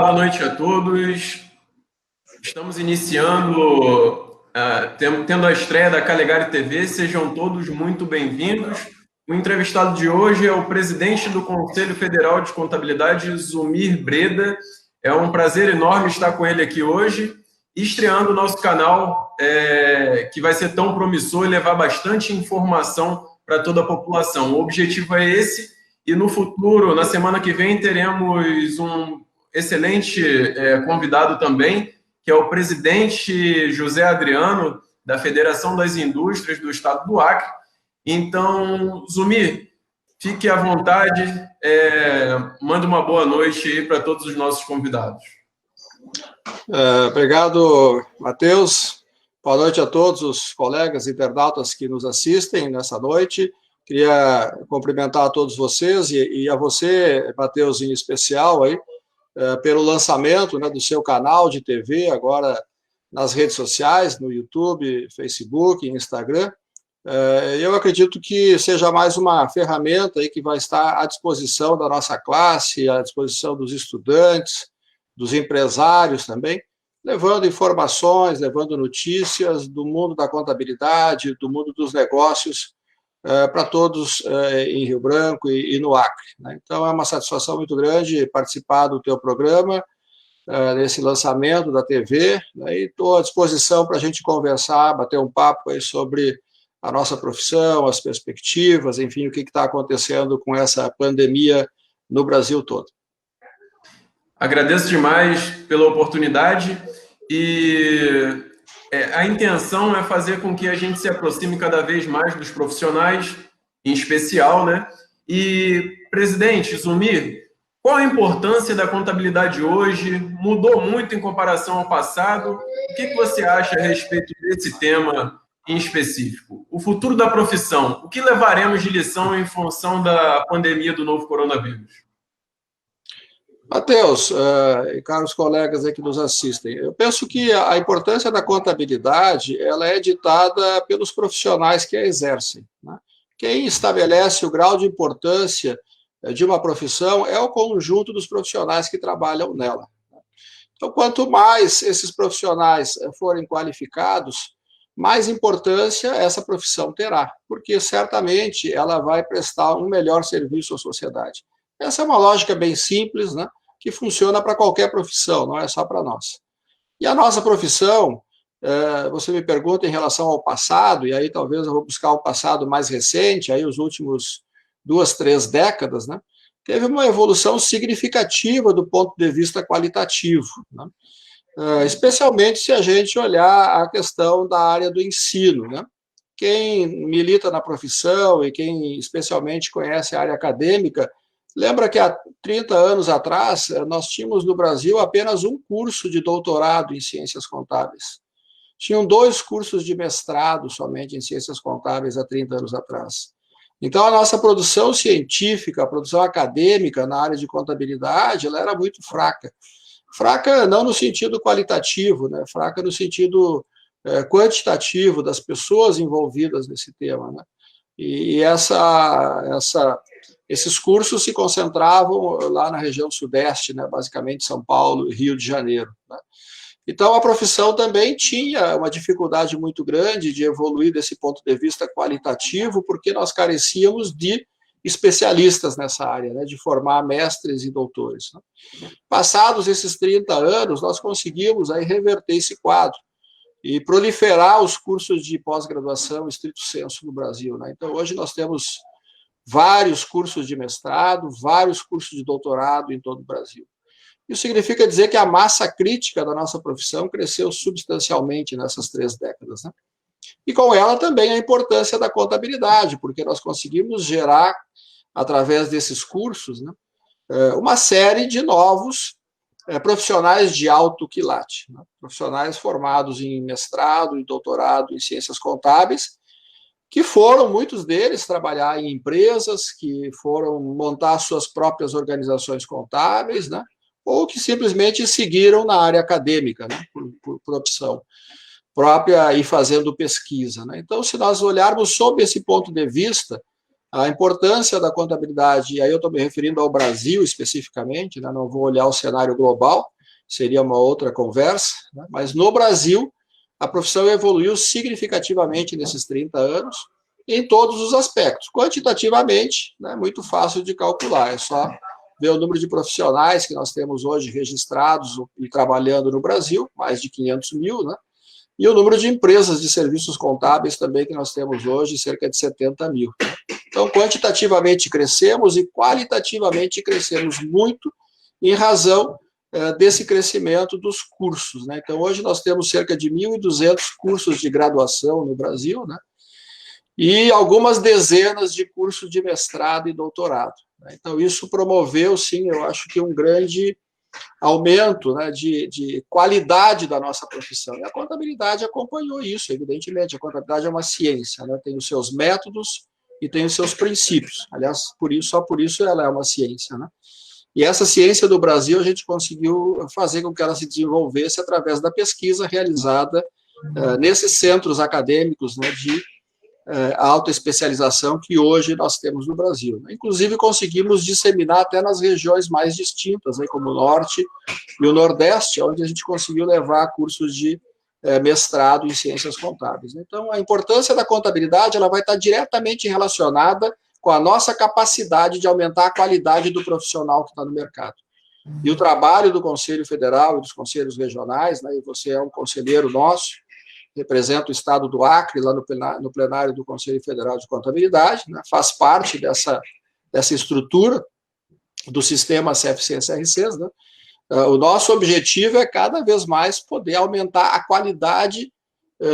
Boa noite a todos. Estamos iniciando, tendo a estreia da Calegari TV. Sejam todos muito bem-vindos. O entrevistado de hoje é o presidente do Conselho Federal de Contabilidade, Zumir Breda. É um prazer enorme estar com ele aqui hoje, estreando o nosso canal, que vai ser tão promissor e levar bastante informação para toda a população. O objetivo é esse, e no futuro, na semana que vem, teremos um excelente convidado também, que é o presidente José Adriano, da Federação das Indústrias do Estado do Acre. Então, Zumir, fique à vontade, manda uma boa noite aí para todos os nossos convidados. Obrigado, Matheus. Boa noite a todos os colegas internautas que nos assistem nessa noite. Queria cumprimentar a todos vocês e a você, Matheus, em especial, aí, pelo lançamento, né, do seu canal de TV, agora nas redes sociais, no YouTube, Facebook, Instagram. Eu acredito que seja mais uma ferramenta aí que vai estar à disposição da nossa classe, à disposição dos estudantes, dos empresários também, levando informações, levando notícias do mundo da contabilidade, do mundo dos negócios, para todos em Rio Branco e no Acre, né? Então, é uma satisfação muito grande participar do teu programa, nesse lançamento da TV, né? E estou à disposição para a gente conversar, bater um papo aí sobre a nossa profissão, as perspectivas, enfim, o que está acontecendo com essa pandemia no Brasil todo. Agradeço demais pela oportunidade e a intenção é fazer com que a gente se aproxime cada vez mais dos profissionais, em especial, né? E, presidente Zumir, qual a importância da contabilidade hoje? Mudou muito em comparação ao passado? O que você acha a respeito desse tema em específico? O futuro da profissão, o que levaremos de lição em função da pandemia do novo coronavírus? Matheus, e caros colegas aí que nos assistem, eu penso que a importância da contabilidade ela é ditada pelos profissionais que a exercem, né? Quem estabelece o grau de importância de uma profissão é o conjunto dos profissionais que trabalham nela. Então, quanto mais esses profissionais forem qualificados, mais importância essa profissão terá, porque certamente ela vai prestar um melhor serviço à sociedade. Essa é uma lógica bem simples, né, que funciona para qualquer profissão, não é só para nós. E a nossa profissão, você me pergunta em relação ao passado, e aí talvez eu vou buscar o passado mais recente, aí os últimos 2, 3 décadas, né, teve uma evolução significativa do ponto de vista qualitativo, né, especialmente se a gente olhar a questão da área do ensino, né. Quem milita na profissão e quem especialmente conhece a área acadêmica, lembra que há 30 anos atrás, nós tínhamos no Brasil apenas um curso de doutorado em ciências contábeis. Tinham 2 cursos de mestrado somente em ciências contábeis há 30 anos atrás. Então, a nossa produção científica, a produção acadêmica na área de contabilidade, ela era muito fraca. Fraca não no sentido qualitativo, né? Fraca no sentido quantitativo das pessoas envolvidas nesse tema, né? E esses cursos se concentravam lá na região sudeste, né, basicamente São Paulo e Rio de Janeiro, né? Então, a profissão também tinha uma dificuldade muito grande de evoluir desse ponto de vista qualitativo, porque nós carecíamos de especialistas nessa área, né, de formar mestres e doutores, né? Passados esses 30 anos, nós conseguimos aí reverter esse quadro e proliferar os cursos de pós-graduação estrito sensu no Brasil, né? Então, hoje nós temos vários cursos de mestrado, vários cursos de doutorado em todo o Brasil. Isso significa dizer que a massa crítica da nossa profissão cresceu substancialmente nessas 3 décadas, né? E com ela também a importância da contabilidade, porque nós conseguimos gerar, através desses cursos, né, uma série de novos profissionais de alto quilate, né? Profissionais formados em mestrado e doutorado em ciências contábeis, que foram, muitos deles, trabalhar em empresas, que foram montar suas próprias organizações contábeis, né? Ou que simplesmente seguiram na área acadêmica, né? por opção própria e fazendo pesquisa, né? Então, se nós olharmos sob esse ponto de vista, a importância da contabilidade, e aí eu estou me referindo ao Brasil especificamente, né? Não vou olhar o cenário global, seria uma outra conversa, né? Mas no Brasil, a profissão evoluiu significativamente nesses 30 anos, em todos os aspectos. Quantitativamente, né, muito fácil de calcular, é só ver o número de profissionais que nós temos hoje registrados e trabalhando no Brasil, mais de 500 mil, né? E o número de empresas de serviços contábeis também que nós temos hoje, cerca de 70 mil. Então, quantitativamente crescemos e qualitativamente crescemos muito em razão desse crescimento dos cursos, né? Então, hoje nós temos cerca de 1.200 cursos de graduação no Brasil, né? E algumas dezenas de cursos de mestrado e doutorado, né? Então, isso promoveu, sim, eu acho que um grande aumento, né, de qualidade da nossa profissão. E a contabilidade acompanhou isso, evidentemente. A contabilidade é uma ciência, né, tem os seus métodos e tem os seus princípios. Aliás, só por isso ela é uma ciência, né? E essa ciência do Brasil, a gente conseguiu fazer com que ela se desenvolvesse através da pesquisa realizada nesses centros acadêmicos, né, de alta especialização que hoje nós temos no Brasil. Inclusive, conseguimos disseminar até nas regiões mais distintas, né, como o Norte e o Nordeste, onde a gente conseguiu levar cursos de mestrado em ciências contábeis. Então, a importância da contabilidade ela vai estar diretamente relacionada com a nossa capacidade de aumentar a qualidade do profissional que está no mercado. E o trabalho do Conselho Federal e dos conselhos regionais, né, e você é um conselheiro nosso, representa o estado do Acre, lá no plenário do Conselho Federal de Contabilidade, né, faz parte dessa estrutura do sistema CFC-SRCs, né. O nosso objetivo é cada vez mais poder aumentar a qualidade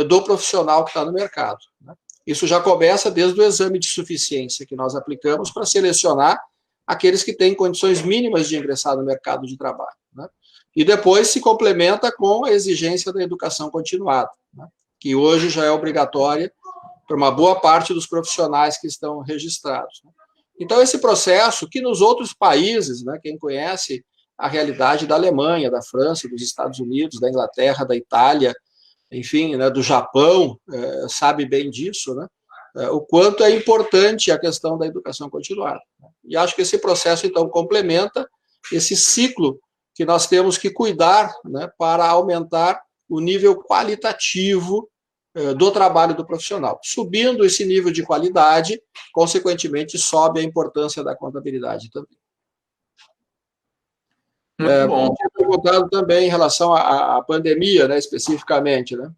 do profissional que está no mercado, né. Isso já começa desde o exame de suficiência que nós aplicamos para selecionar aqueles que têm condições mínimas de ingressar no mercado de trabalho, né. E depois se complementa com a exigência da educação continuada, né, que hoje já é obrigatória para uma boa parte dos profissionais que estão registrados, né. Então, esse processo que nos outros países, né, quem conhece a realidade da Alemanha, da França, dos Estados Unidos, da Inglaterra, da Itália, enfim, né, do Japão, sabe bem disso, né, o quanto é importante a questão da educação continuada. E acho que esse processo, então, complementa esse ciclo que nós temos que cuidar, né, para aumentar o nível qualitativo do trabalho do profissional. Subindo esse nível de qualidade, consequentemente, sobe a importância da contabilidade também. Muito bom. Tinha perguntado também em relação à pandemia, né, especificamente, né?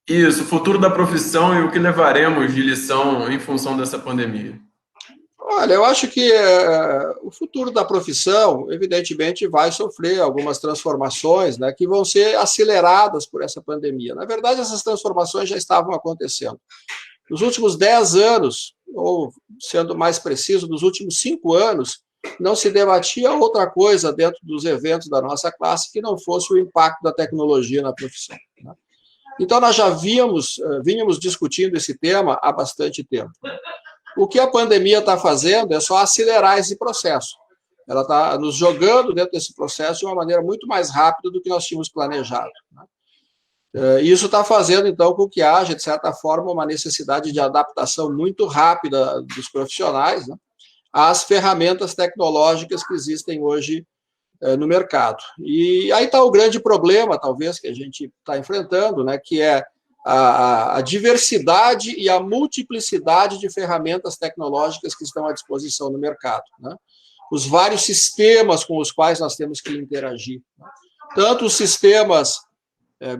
Isso, o futuro da profissão e o que levaremos de lição em função dessa pandemia. Olha, eu acho que o futuro da profissão, evidentemente, vai sofrer algumas transformações, né, que vão ser aceleradas por essa pandemia. Na verdade, essas transformações já estavam acontecendo. Nos últimos 10 anos, ou sendo mais preciso, nos últimos 5 anos, não se debatia outra coisa dentro dos eventos da nossa classe que não fosse o impacto da tecnologia na profissão, né? Então, nós já vínhamos discutindo esse tema há bastante tempo. O que a pandemia está fazendo é só acelerar esse processo. Ela está nos jogando dentro desse processo de uma maneira muito mais rápida do que nós tínhamos planejado, né? Isso está fazendo, então, com que haja, de certa forma, uma necessidade de adaptação muito rápida dos profissionais, né, às ferramentas tecnológicas que existem hoje no mercado. E aí está o grande problema, talvez, que a gente está enfrentando, né, que é a diversidade e a multiplicidade de ferramentas tecnológicas que estão à disposição no mercado, né? Os vários sistemas com os quais nós temos que interagir, né? Tanto os sistemas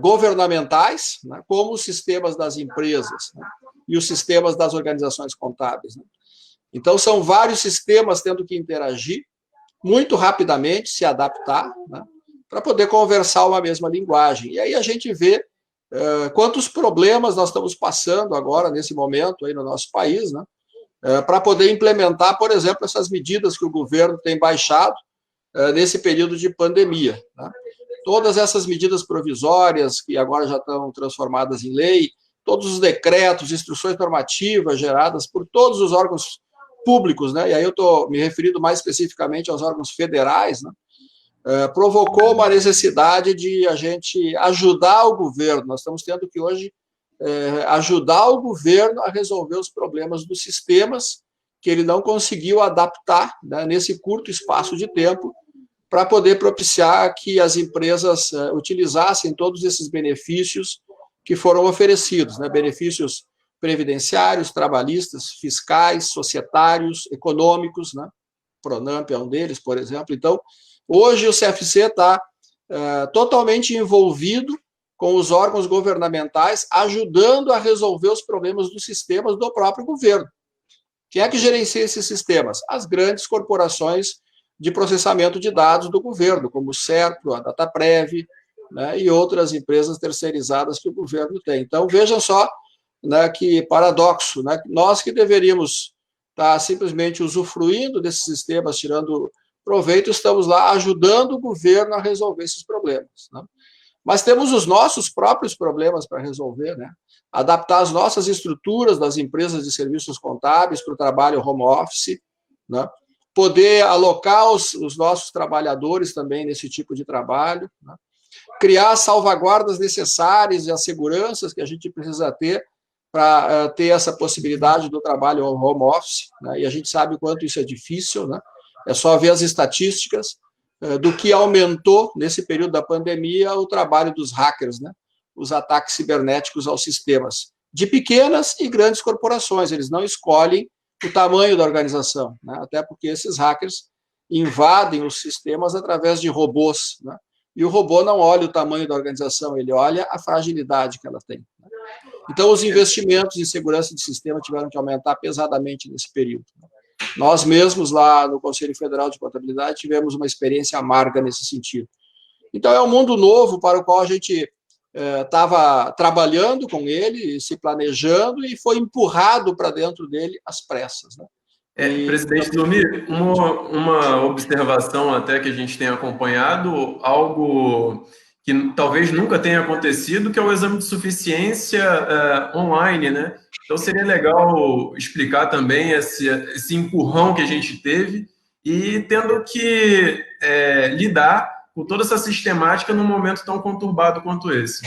governamentais, né, como os sistemas das empresas, né, e os sistemas das organizações contábeis, né? Então, são vários sistemas tendo que interagir muito rapidamente, se adaptar, né, para poder conversar uma mesma linguagem. E aí a gente vê quantos problemas nós estamos passando agora, nesse momento, aí no nosso país, né, para poder implementar, por exemplo, essas medidas que o governo tem baixado nesse período de pandemia, né? Todas essas medidas provisórias, que agora já estão transformadas em lei, todos os decretos, instruções normativas geradas por todos os órgãos públicos, né? E aí eu estou me referindo mais especificamente aos órgãos federais, né? Provocou uma necessidade de a gente ajudar o governo. Nós estamos tendo que hoje ajudar o governo a resolver os problemas dos sistemas que ele não conseguiu adaptar, né, nesse curto espaço de tempo para poder propiciar que as empresas utilizassem todos esses benefícios que foram oferecidos, né? Benefícios previdenciários, trabalhistas, fiscais, societários, econômicos, né? Pronamp é um deles, por exemplo. Então, hoje o CFC está totalmente envolvido com os órgãos governamentais, ajudando a resolver os problemas dos sistemas do próprio governo. Quem é que gerencia esses sistemas? As grandes corporações de processamento de dados do governo, como o Serpro, a Dataprev, né, e outras empresas terceirizadas que o governo tem. Então, vejam só, né, que paradoxo, né, nós que deveríamos estar simplesmente usufruindo desses sistemas, tirando proveito, estamos lá ajudando o governo a resolver esses problemas, né? Mas temos os nossos próprios problemas para resolver, né? Adaptar as nossas estruturas das empresas de serviços contábeis para o trabalho home office, né? Poder alocar os nossos trabalhadores também nesse tipo de trabalho, né? Criar as salvaguardas necessárias e as seguranças que a gente precisa ter para ter essa possibilidade do trabalho home office, né? E a gente sabe o quanto isso é difícil, né? É só ver as estatísticas do que aumentou, nesse período da pandemia, o trabalho dos hackers, né? Os ataques cibernéticos aos sistemas, de pequenas e grandes corporações. Eles não escolhem o tamanho da organização, né? Até porque esses hackers invadem os sistemas através de robôs, né? E o robô não olha o tamanho da organização, ele olha a fragilidade que ela tem, né? Então, os investimentos em segurança de sistema tiveram que aumentar pesadamente nesse período. Nós mesmos, lá no Conselho Federal de Contabilidade, tivemos uma experiência amarga nesse sentido. Então, é um mundo novo para o qual a gente estava trabalhando com ele, se planejando, e foi empurrado para dentro dele às pressas, né? Presidente Lumir, uma observação até que a gente tem acompanhado, algo que talvez nunca tenha acontecido, que é o exame de suficiência online, né? Então seria legal explicar também esse empurrão que a gente teve e tendo que lidar com toda essa sistemática num momento tão conturbado quanto esse.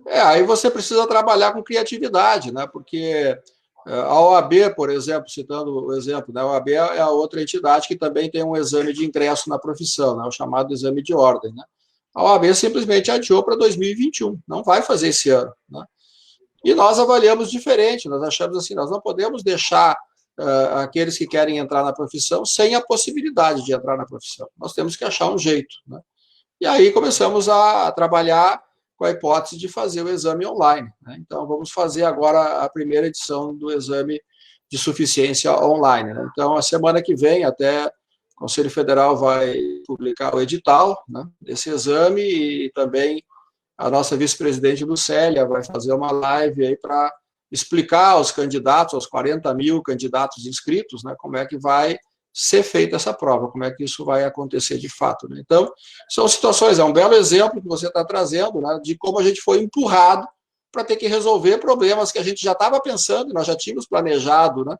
Aí você precisa trabalhar com criatividade, né? Porque a OAB, por exemplo, citando o exemplo, né? A OAB é a outra entidade que também tem um exame de ingresso na profissão, né? O chamado exame de ordem, né? A OAB simplesmente adiou para 2021, não vai fazer esse ano, né? E nós avaliamos diferente, nós achamos assim, nós não podemos deixar aqueles que querem entrar na profissão sem a possibilidade de entrar na profissão. Nós temos que achar um jeito, né? E aí começamos a trabalhar com a hipótese de fazer o exame online, né? Então, vamos fazer agora a primeira edição do exame de suficiência online, né? Então, a semana que vem, até o Conselho Federal vai publicar o edital, né, desse exame, e também a nossa vice-presidente Lucélia vai fazer uma live aí para explicar aos candidatos, aos 40 mil candidatos inscritos, né, como é que vai ser feita essa prova, como é que isso vai acontecer de fato, né? Então, são situações, é um belo exemplo que você está trazendo, né, de como a gente foi empurrado para ter que resolver problemas que a gente já estava pensando, nós já tínhamos planejado, né,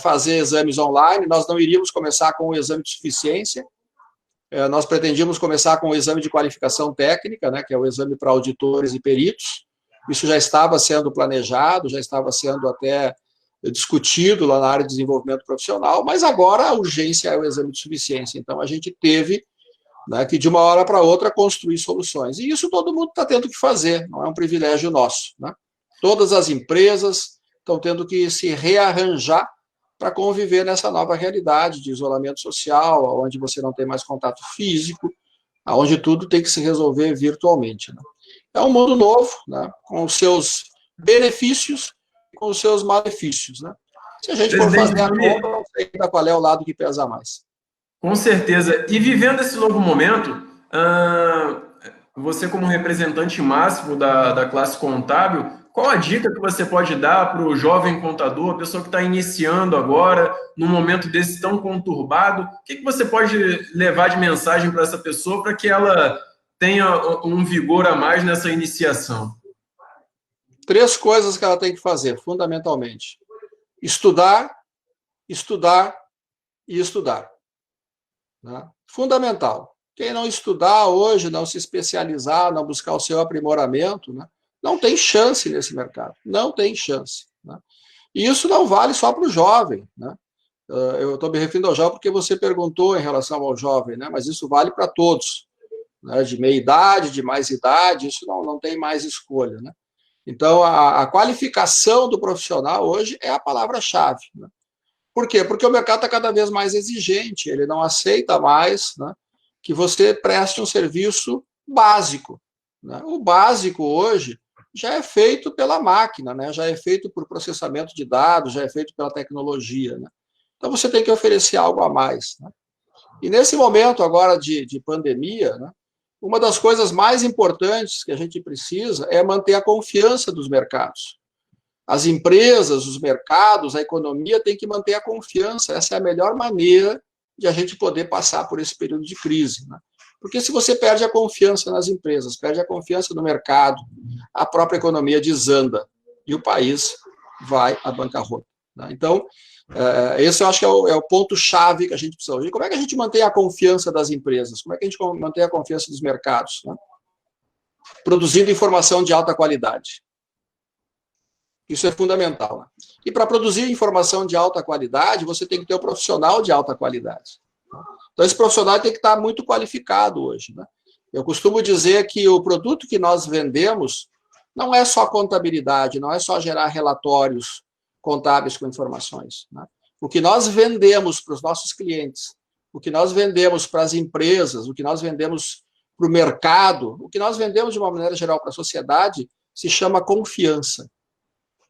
fazer exames online, nós não iríamos começar com o exame de suficiência, nós pretendíamos começar com o exame de qualificação técnica, né, que é o exame para auditores e peritos. Isso já estava sendo planejado, já estava sendo até discutido lá na área de desenvolvimento profissional, mas agora a urgência é o exame de suficiência. Então, a gente teve, né, que de uma hora para outra construir soluções. E isso todo mundo está tendo que fazer, não é um privilégio nosso, né? Todas as empresas estão tendo que se rearranjar para conviver nessa nova realidade de isolamento social, onde você não tem mais contato físico, onde tudo tem que se resolver virtualmente, né? É um mundo novo, né, com os seus benefícios e com os seus malefícios, né? Se a gente for fazer a conta, não sei qual é o lado que pesa mais. Com certeza. E vivendo esse novo momento, você como representante máximo da classe contábil, qual a dica que você pode dar para o jovem contador, a pessoa que está iniciando agora, num momento desse tão conturbado? O que você pode levar de mensagem para essa pessoa para que ela tenha um vigor a mais nessa iniciação? 3 coisas que ela tem que fazer, fundamentalmente. Estudar, estudar e estudar, né? Fundamental. Quem não estudar hoje, não se especializar, não buscar o seu aprimoramento, né, não tem chance nesse mercado, não tem chance, né? E isso não vale só para o jovem, né? Eu estou me referindo ao jovem porque você perguntou em relação ao jovem, né? Mas isso vale para todos, né? De meia idade, de mais idade, isso não tem mais escolha, né? Então, a qualificação do profissional hoje é a palavra-chave, né? Por quê? Porque o mercado está cada vez mais exigente, ele não aceita mais, né, que você preste um serviço básico, né? O básico hoje já é feito pela máquina, né? Já é feito por processamento de dados, já é feito pela tecnologia, né? Então você tem que oferecer algo a mais, né? E nesse momento agora de pandemia, né, uma das coisas mais importantes que a gente precisa é manter a confiança dos mercados. As empresas, os mercados, a economia tem que manter a confiança. Essa é a melhor maneira de a gente poder passar por esse período de crise, né? Porque se você perde a confiança nas empresas, perde a confiança no mercado, a própria economia desanda e o país vai à bancarrota, né? Então, esse eu acho que é o ponto-chave que a gente precisa. E como é que a gente mantém a confiança das empresas? Como é que a gente mantém a confiança dos mercados, né? Produzindo informação de alta qualidade. Isso é fundamental, né? E para produzir informação de alta qualidade, você tem que ter um profissional de alta qualidade. Então, esse profissional tem que estar muito qualificado hoje, né? Eu costumo dizer que o produto que nós vendemos não é só contabilidade, não é só gerar relatórios contábeis com informações, né? O que nós vendemos para os nossos clientes, o que nós vendemos para as empresas, o que nós vendemos para o mercado, o que nós vendemos de uma maneira geral para a sociedade, se chama confiança.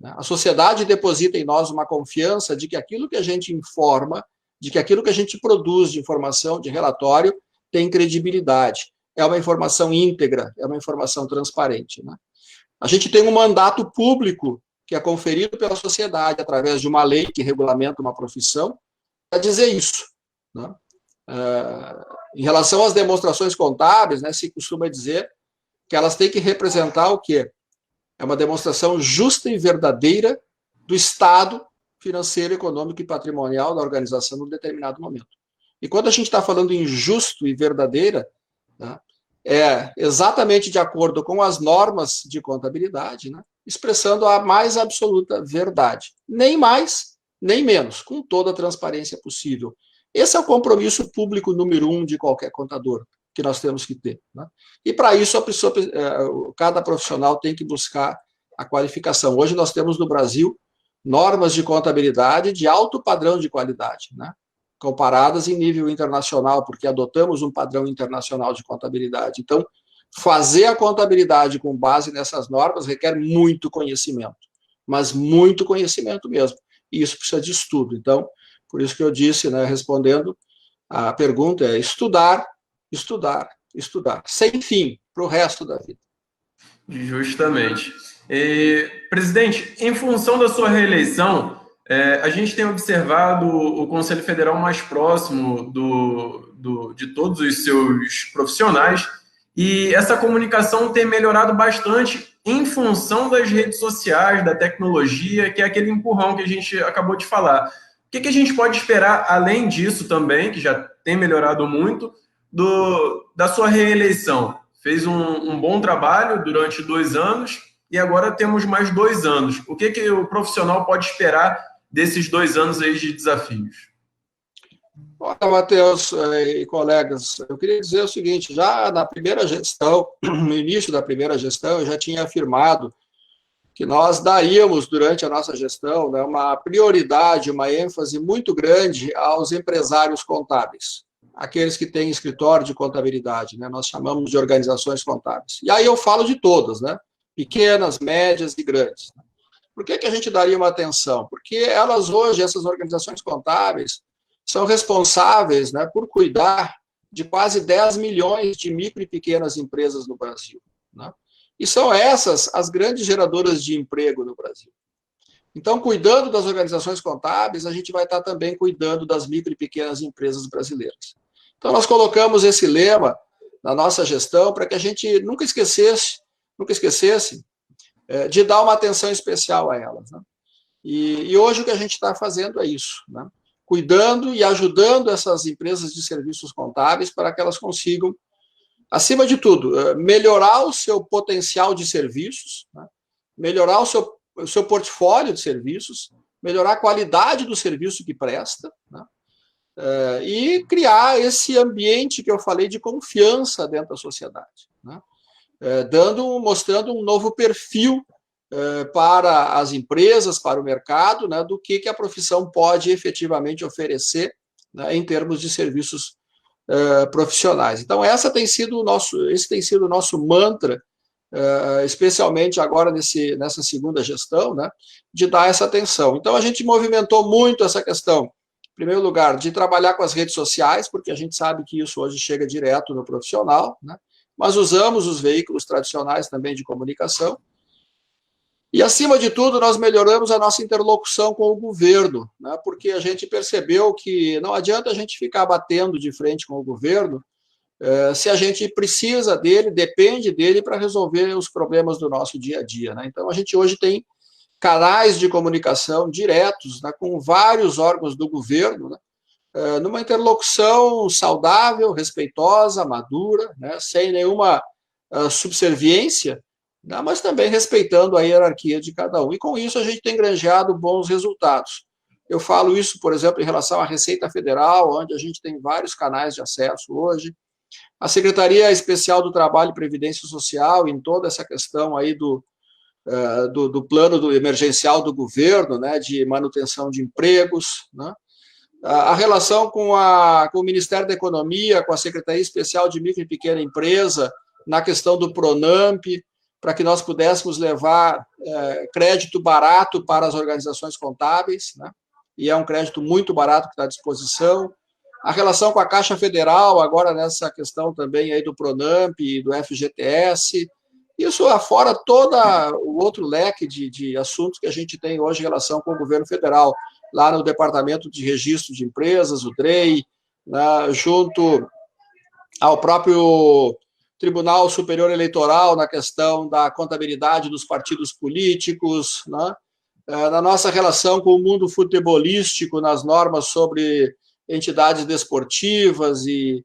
A sociedade deposita em nós uma confiança de que aquilo que a gente informa, de que aquilo que a gente produz de informação, de relatório, tem credibilidade. É uma informação íntegra, é uma informação transparente, né? A gente tem um mandato público que é conferido pela sociedade através de uma lei que regulamenta uma profissão para dizer isso, né? Em relação às demonstrações contábeis, né, se costuma dizer que elas têm que representar o quê? É uma demonstração justa e verdadeira do estado financeiro, econômico e patrimonial da organização num determinado momento. E quando a gente está falando em justo e verdadeira, né, é exatamente de acordo com as normas de contabilidade, né, expressando a mais absoluta verdade. Nem mais, nem menos, com toda a transparência possível. Esse é o compromisso público número 1 de qualquer contador que nós temos que ter, né? E para isso cada profissional tem que buscar a qualificação. Hoje nós temos no Brasil normas de contabilidade de alto padrão de qualidade, né? Comparadas em nível internacional, porque adotamos um padrão internacional de contabilidade. Então, fazer a contabilidade com base nessas normas requer muito conhecimento, mas muito conhecimento mesmo. E isso precisa de estudo. Então, por isso que eu disse, né, respondendo a pergunta, é estudar, estudar, estudar, sem fim, para o resto da vida. Justamente. Presidente, em função da sua reeleição, a gente tem observado o Conselho Federal mais próximo de todos os seus profissionais, e essa comunicação tem melhorado bastante em função das redes sociais, da tecnologia, que é aquele empurrão que a gente acabou de falar. O que a gente pode esperar, além disso também, que já tem melhorado muito, da sua reeleição? Fez um bom trabalho durante 2 anos e agora temos mais 2 anos. O que o profissional pode esperar desses 2 anos aí de desafios? Olha, Matheus e colegas, eu queria dizer o seguinte, já na primeira gestão, no início da primeira gestão, eu já tinha afirmado que nós daríamos, durante a nossa gestão, né, uma prioridade, uma ênfase muito grande aos empresários contábeis, aqueles que têm escritório de contabilidade, né, nós chamamos de organizações contábeis. E aí eu falo de todas, né, pequenas, médias e grandes. Por que a gente daria uma atenção? Porque elas hoje, essas organizações contábeis, são responsáveis, né, por cuidar de quase 10 milhões de micro e pequenas empresas no Brasil, né? E são essas as grandes geradoras de emprego no Brasil. Então, cuidando das organizações contábeis, a gente vai estar também cuidando das micro e pequenas empresas brasileiras. Então, nós colocamos esse lema na nossa gestão para que a gente nunca esquecesse de dar uma atenção especial a elas, né? E hoje o que a gente está fazendo é isso, né? Cuidando e ajudando essas empresas de serviços contábeis para que elas consigam, acima de tudo, melhorar o seu potencial de serviços, né? Melhorar o seu portfólio de serviços, melhorar a qualidade do serviço que presta, né? E criar esse ambiente que eu falei de confiança dentro da sociedade, né? Mostrando um novo perfil para as empresas, para o mercado, né, do que a profissão pode efetivamente oferecer, né, em termos de serviços profissionais. Então, esse tem sido o nosso mantra, especialmente agora nessa segunda gestão, né, de dar essa atenção. Então, a gente movimentou muito essa questão, em primeiro lugar, de trabalhar com as redes sociais, porque a gente sabe que isso hoje chega direto no profissional, né, mas usamos os veículos tradicionais também de comunicação. E, acima de tudo, nós melhoramos a nossa interlocução com o governo, né, porque a gente percebeu que não adianta a gente ficar batendo de frente com o governo se a gente precisa dele, depende dele para resolver os problemas do nosso dia a dia, né? Então, a gente hoje tem canais de comunicação diretos, né, com vários órgãos do governo, né, numa interlocução saudável, respeitosa, madura, né, sem nenhuma subserviência, né, mas também respeitando a hierarquia de cada um. E com isso a gente tem granjeado bons resultados. Eu falo isso, por exemplo, em relação à Receita Federal, onde a gente tem vários canais de acesso hoje, a Secretaria Especial do Trabalho e Previdência Social, em toda essa questão aí do plano emergencial do governo, né, de manutenção de empregos, né, a relação com o Ministério da Economia, com a Secretaria Especial de Micro e Pequena Empresa, na questão do Pronamp, para que nós pudéssemos levar crédito barato para as organizações contábeis, né, e é um crédito muito barato que está à disposição. A relação com a Caixa Federal, agora nessa questão também aí do Pronamp e do FGTS, isso afora todo o outro leque de assuntos que a gente tem hoje em relação com o governo federal, lá no Departamento de Registro de Empresas, o DREI, né, junto ao próprio Tribunal Superior Eleitoral, na questão da contabilidade dos partidos políticos, né, na nossa relação com o mundo futebolístico, nas normas sobre entidades desportivas e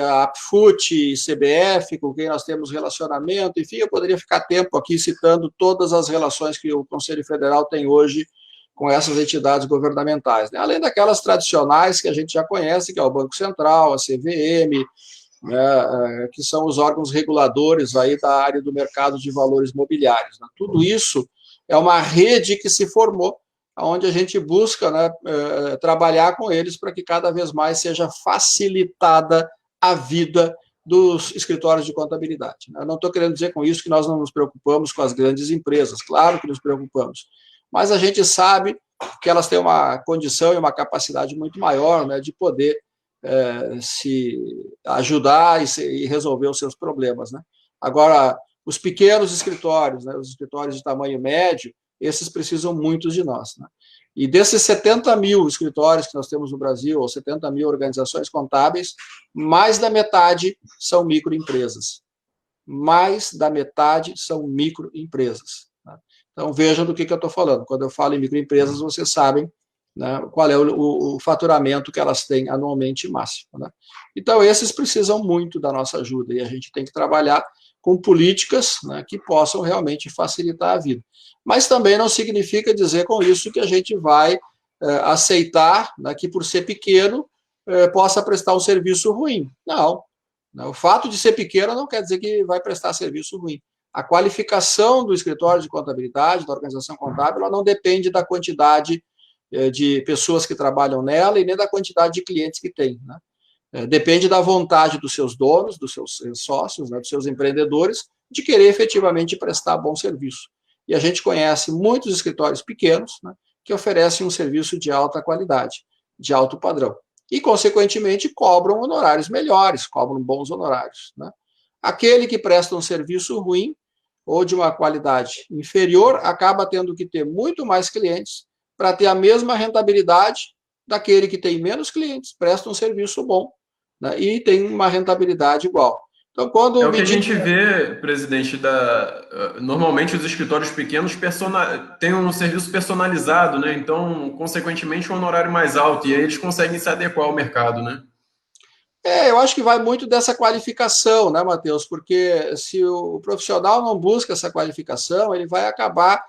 a APFUT e CBF, com quem nós temos relacionamento. Enfim, eu poderia ficar tempo aqui citando todas as relações que o Conselho Federal tem hoje com essas entidades governamentais, né? Além daquelas tradicionais que a gente já conhece, que é o Banco Central, a CVM, né, que são os órgãos reguladores aí da área do mercado de valores mobiliários, né? Tudo isso é uma rede que se formou, onde a gente busca, né, trabalhar com eles para que cada vez mais seja facilitada a vida dos escritórios de contabilidade. Eu não estou querendo dizer com isso que nós não nos preocupamos com as grandes empresas, claro que nos preocupamos, mas a gente sabe que elas têm uma condição e uma capacidade muito maior, né, de poder se ajudar e resolver os seus problemas, né? Agora, os pequenos escritórios, né, os escritórios de tamanho médio, esses precisam muito de nós, né? E desses 70 mil escritórios que nós temos no Brasil, ou 70 mil organizações contábeis, mais da metade são microempresas. Mais da metade são microempresas, né? Então, vejam do que eu estou falando. Quando eu falo em microempresas, vocês sabem, né, qual é o faturamento que elas têm anualmente máximo, né? Então, esses precisam muito da nossa ajuda, e a gente tem que trabalhar com políticas, né, que possam realmente facilitar a vida. Mas também não significa dizer com isso que a gente vai aceitar, né, que por ser pequeno possa prestar um serviço ruim. Não. O fato de ser pequeno não quer dizer que vai prestar serviço ruim. A qualificação do escritório de contabilidade, da organização contábil, ela não depende da quantidade de pessoas que trabalham nela e nem da quantidade de clientes que tem, né? Depende da vontade dos seus donos, dos seus sócios, né, dos seus empreendedores, de querer efetivamente prestar bom serviço. E a gente conhece muitos escritórios pequenos, né, que oferecem um serviço de alta qualidade, de alto padrão. E, consequentemente, cobram honorários melhores, cobram bons honorários, né? Aquele que presta um serviço ruim ou de uma qualidade inferior acaba tendo que ter muito mais clientes para ter a mesma rentabilidade daquele que tem menos clientes, presta um serviço bom, né, e tem uma rentabilidade igual. Então, quando é o que a gente vê, presidente, normalmente os escritórios pequenos têm um serviço personalizado, né? Então, consequentemente, um honorário mais alto, e aí eles conseguem se adequar ao mercado, né? Eu acho que vai muito dessa qualificação, né, Matheus? Porque se o profissional não busca essa qualificação, ele vai acabar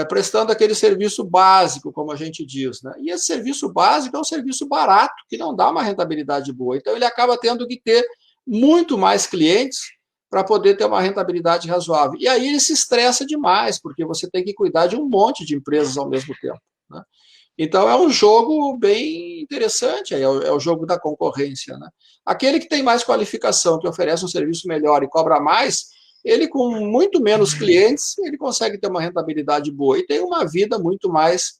prestando aquele serviço básico, como a gente diz, né? E esse serviço básico é um serviço barato, que não dá uma rentabilidade boa. Então, ele acaba tendo que ter muito mais clientes para poder ter uma rentabilidade razoável. E aí ele se estressa demais, porque você tem que cuidar de um monte de empresas ao mesmo tempo, né? Então, é um jogo bem interessante, é o jogo da concorrência, né? Aquele que tem mais qualificação, que oferece um serviço melhor e cobra mais, ele com muito menos clientes, ele consegue ter uma rentabilidade boa e tem uma vida muito mais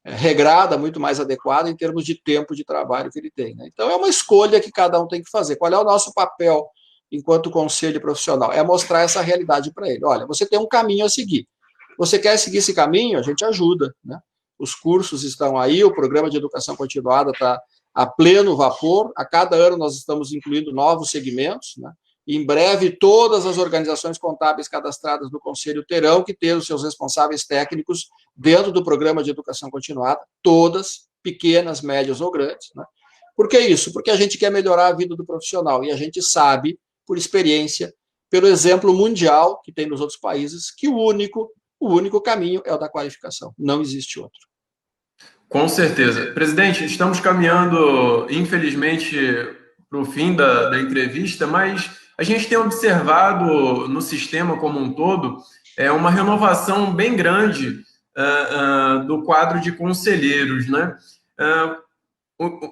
regrada, muito mais adequada em termos de tempo de trabalho que ele tem, né? Então, é uma escolha que cada um tem que fazer. Qual é o nosso papel enquanto conselho profissional? É mostrar essa realidade para ele. Olha, você tem um caminho a seguir. Você quer seguir esse caminho? A gente ajuda, né? Os cursos estão aí, o programa de educação continuada está a pleno vapor. A cada ano nós estamos incluindo novos segmentos, né? Em breve, todas as organizações contábeis cadastradas no Conselho terão que ter os seus responsáveis técnicos dentro do programa de educação continuada, todas, pequenas, médias ou grandes, né? Por que isso? Porque a gente quer melhorar a vida do profissional e a gente sabe, por experiência, pelo exemplo mundial que tem nos outros países, que o único caminho é o da qualificação, não existe outro. Com certeza. Presidente, estamos caminhando, infelizmente, para o fim da entrevista, mas a gente tem observado no sistema como um todo uma renovação bem grande do quadro de conselheiros, né?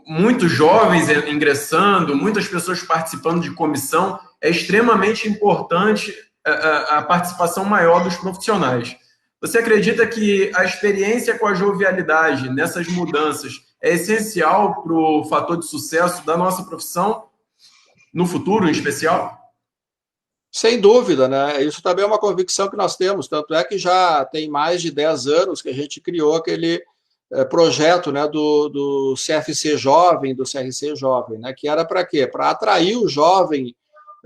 Muitos jovens ingressando, muitas pessoas participando de comissão, é extremamente importante a participação maior dos profissionais. Você acredita que a experiência com a jovialidade nessas mudanças é essencial para o fator de sucesso da nossa profissão, no futuro em especial? Sem dúvida, né? Isso também é uma convicção que nós temos, tanto é que já tem mais de 10 anos que a gente criou aquele projeto, né, do CFC Jovem, do CRC Jovem, né, que era para quê? Para atrair o jovem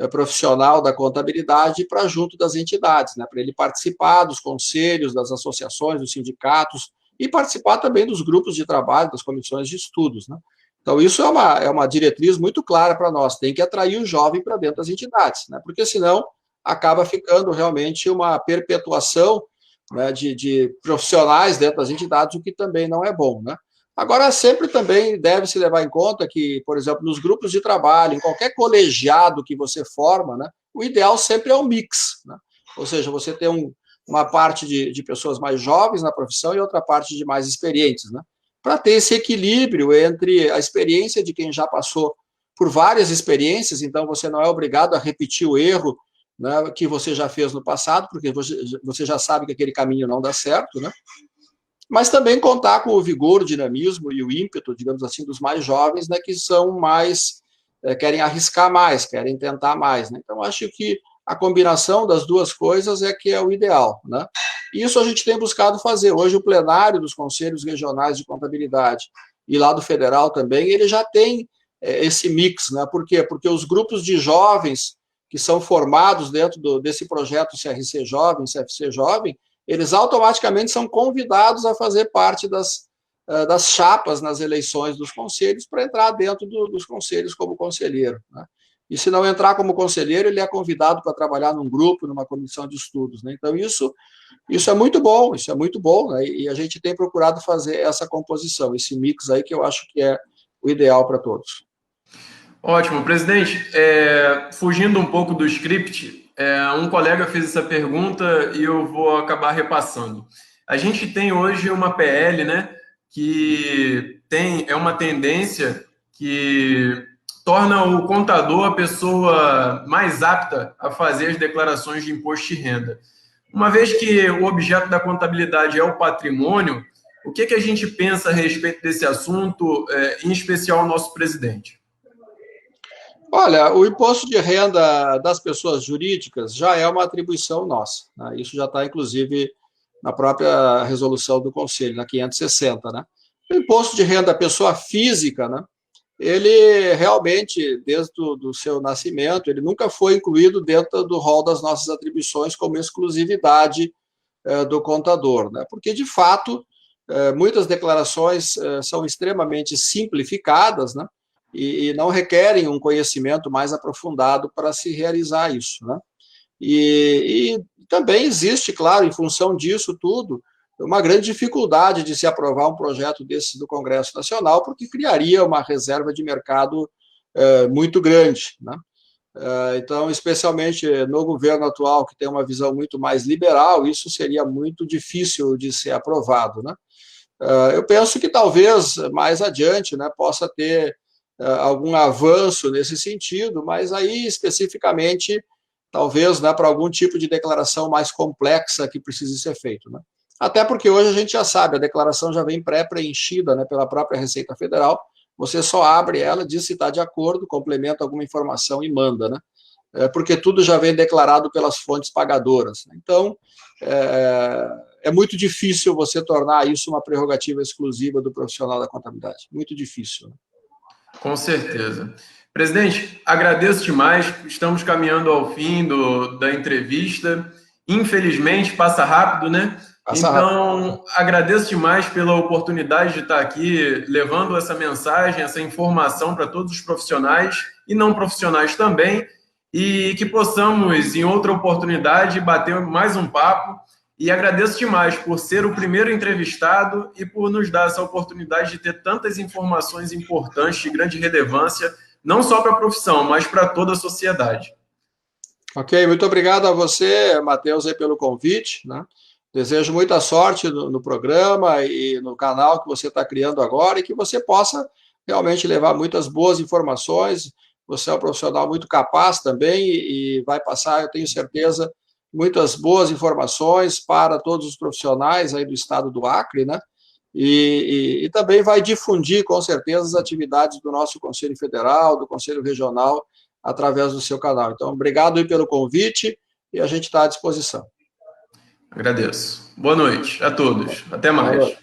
profissional da contabilidade para junto das entidades, né, para ele participar dos conselhos, das associações, dos sindicatos e participar também dos grupos de trabalho, das comissões de estudos, né? Então, isso é uma diretriz muito clara para nós, tem que atrair o jovem para dentro das entidades, né, porque senão acaba ficando realmente uma perpetuação, né, de profissionais dentro das entidades, o que também não é bom, né? Agora, sempre também deve-se levar em conta que, por exemplo, nos grupos de trabalho, em qualquer colegiado que você forma, né, o ideal sempre é um mix, né? Ou seja, você tem uma parte de pessoas mais jovens na profissão e outra parte de mais experientes, né? Para ter esse equilíbrio entre a experiência de quem já passou por várias experiências, então você não é obrigado a repetir o erro, né, que você já fez no passado, porque você já sabe que aquele caminho não dá certo, né? Mas também contar com o vigor, o dinamismo e o ímpeto, digamos assim, dos mais jovens, né, que são mais, querem arriscar mais, querem tentar mais, né? Então, acho que a combinação das duas coisas é que é o ideal, né? E isso a gente tem buscado fazer. Hoje, o plenário dos conselhos regionais de contabilidade e lá do federal também, ele já tem esse mix, né? Por quê? Porque os grupos de jovens que são formados dentro desse projeto CRC Jovem, CFC Jovem, eles automaticamente são convidados a fazer parte das chapas nas eleições dos conselhos para entrar dentro dos conselhos como conselheiro, né? E se não entrar como conselheiro, ele é convidado para trabalhar num grupo, numa comissão de estudos, né? Então, isso é muito bom, né? E a gente tem procurado fazer essa composição, esse mix aí que eu acho que é o ideal para todos. Ótimo, presidente. Fugindo um pouco do script, um colega fez essa pergunta e eu vou acabar repassando. A gente tem hoje uma PL, né, que é uma tendência que torna o contador a pessoa mais apta a fazer as declarações de imposto de renda. Uma vez que o objeto da contabilidade é o patrimônio, o que a gente pensa a respeito desse assunto, em especial o nosso presidente? Olha, o imposto de renda das pessoas jurídicas já é uma atribuição nossa, né? Isso já está, inclusive, na própria resolução do Conselho, na 560, né? O imposto de renda da pessoa física, né, ele realmente, desde o seu nascimento, ele nunca foi incluído dentro do rol das nossas atribuições como exclusividade do contador, né? Porque, de fato, muitas declarações são extremamente simplificadas, né? E não requerem um conhecimento mais aprofundado para se realizar isso, né? E também existe, claro, em função disso tudo, uma grande dificuldade de se aprovar um projeto desse do Congresso Nacional, porque criaria uma reserva de mercado muito grande, né? Então, especialmente no governo atual, que tem uma visão muito mais liberal, isso seria muito difícil de ser aprovado, né? Eu penso que talvez mais adiante, né, possa ter algum avanço nesse sentido, mas aí especificamente, talvez, né, para algum tipo de declaração mais complexa que precise ser feito, né? Até porque hoje a gente já sabe, a declaração já vem pré-preenchida, né, pela própria Receita Federal, você só abre ela, diz se está de acordo, complementa alguma informação e manda, né? Porque tudo já vem declarado pelas fontes pagadoras. Então, é muito difícil você tornar isso uma prerrogativa exclusiva do profissional da contabilidade. Muito difícil, né? Com certeza. Presidente, agradeço demais. Estamos caminhando ao fim da entrevista. Infelizmente, passa rápido, né? Passa rápido. Então, agradeço demais pela oportunidade de estar aqui levando essa mensagem, essa informação para todos os profissionais e não profissionais também, e que possamos, em outra oportunidade, bater mais um papo. E agradeço demais por ser o primeiro entrevistado e por nos dar essa oportunidade de ter tantas informações importantes, de grande relevância, não só para a profissão, mas para toda a sociedade. Ok, muito obrigado a você, Matheus, aí, pelo convite, né? Desejo muita sorte no programa e no canal que você está criando agora e que você possa realmente levar muitas boas informações. Você é um profissional muito capaz também e vai passar, eu tenho certeza, muitas boas informações para todos os profissionais aí do estado do Acre, né? E também vai difundir, com certeza, as atividades do nosso Conselho Federal, do Conselho Regional, através do seu canal. Então, obrigado aí pelo convite e a gente está à disposição. Agradeço. Boa noite a todos. Até mais.